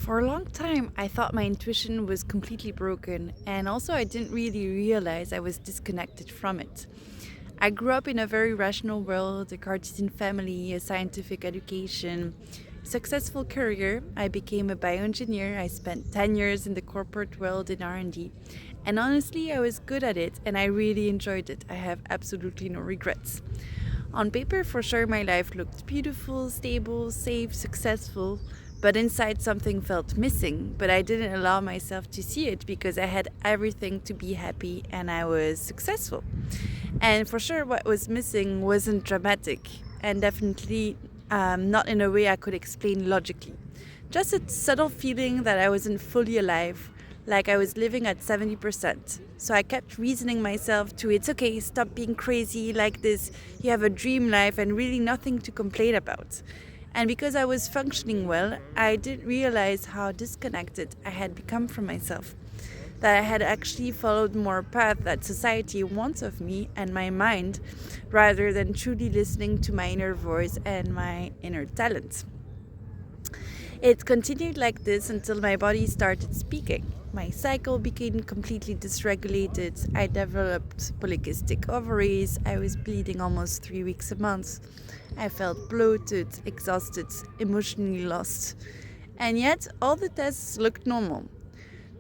For a long time, I thought my intuition was completely broken, and also I didn't really realize I was disconnected from it. I grew up in a very rational world, a Cartesian family, a scientific education, successful career. I became a bioengineer. I spent 10 years in the corporate world in R&D. And honestly, I was good at it and I really enjoyed it. I have absolutely no regrets. On paper, for sure, my life looked beautiful, stable, safe, successful, but inside something felt missing. But I didn't allow myself to see it because I had everything to be happy and I was successful. And for sure, what was missing wasn't dramatic and definitely not in a way I could explain logically. Just a subtle feeling that I wasn't fully alive, like I was living at 70%. So I kept reasoning myself to it's okay, stop being crazy like this, you have a dream life and really nothing to complain about. And because I was functioning well, I didn't realize how disconnected I had become from myself. That I had actually followed more path that society wants of me and my mind rather than truly listening to my inner voice and my inner talent. It continued like this until my body started speaking. My cycle became completely dysregulated. I developed polycystic ovaries. I was bleeding almost 3 weeks a month. I felt bloated, exhausted, emotionally lost. And yet, all the tests looked normal.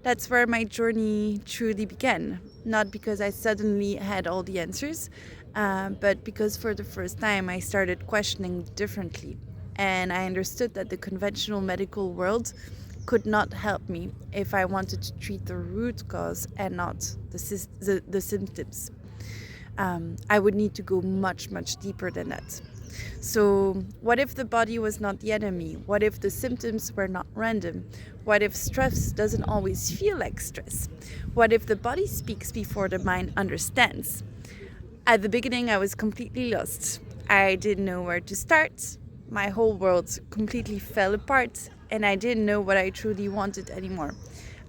That's where my journey truly began. Not because I suddenly had all the answers, but because for the first time I started questioning differently. And I understood that the conventional medical world could not help me if I wanted to treat the root cause and not the symptoms. I would need to go much, much deeper than that. So, what if the body was not the enemy? What if the symptoms were not random? What if stress doesn't always feel like stress? What if the body speaks before the mind understands? At the beginning, I was completely lost. I didn't know where to start. My whole world completely fell apart, and I didn't know what I truly wanted anymore.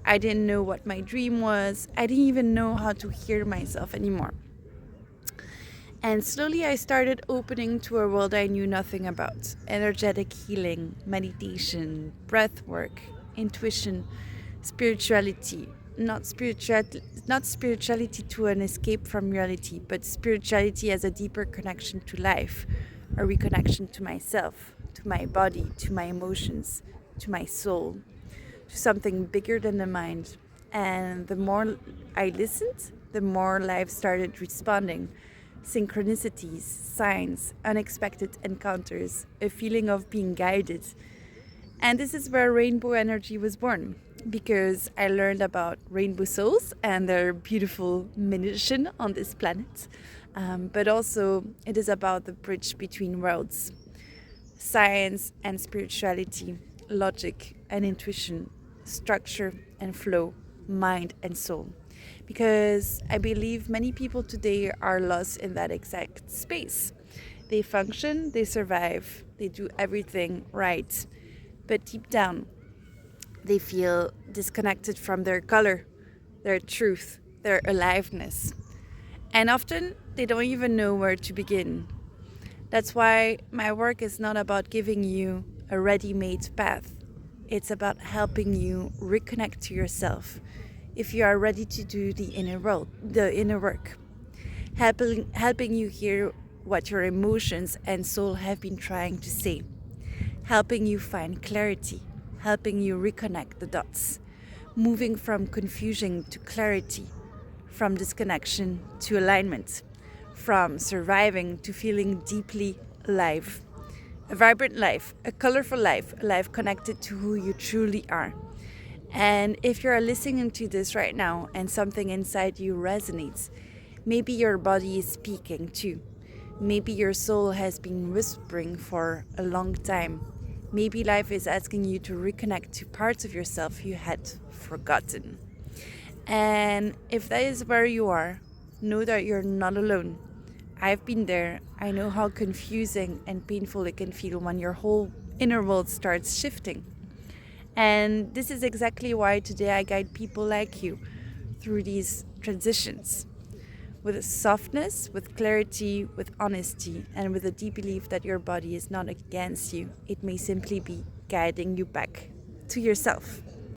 I didn't know what my dream was. I didn't even know how to hear myself anymore. And slowly I started opening to a world I knew nothing about: energetic healing, meditation, breath work, intuition, spirituality. Not spirituality to an escape from reality, but spirituality as a deeper connection to life, a reconnection to myself, to my body, to my emotions, to my soul, to something bigger than the mind. And the more I listened, the more life started responding. Synchronicities, signs, unexpected encounters, a feeling of being guided. And this is where rainbow energy was born, because I learned about rainbow souls and their beautiful mission on this planet. But also, it is about the bridge between worlds: science and spirituality, logic and intuition, structure and flow, mind and soul. Because I believe many people today are lost in that exact space. They function, they survive, they do everything right, but deep down, they feel disconnected from their color, their truth, their aliveness. And often, they don't even know where to begin. That's why my work is not about giving you a ready made path. It's about helping you reconnect to yourself if you are ready to do the inner work. Helping you hear what your emotions and soul have been trying to say. Helping you find clarity. Helping you reconnect the dots. Moving from confusion to clarity. From disconnection to alignment, from surviving to feeling deeply alive. A vibrant life, a colorful life, a life connected to who you truly are. And if you're listening to this right now and something inside you resonates, maybe your body is speaking too. Maybe your soul has been whispering for a long time. Maybe life is asking you to reconnect to parts of yourself you had forgotten. And if that is where you are, know that you're not alone. I've been there. I know how confusing and painful it can feel when your whole inner world starts shifting. And this is exactly why today I guide people like you through these transitions with softness, with clarity, with honesty, and with a deep belief that your body is not against you. It may simply be guiding you back to yourself.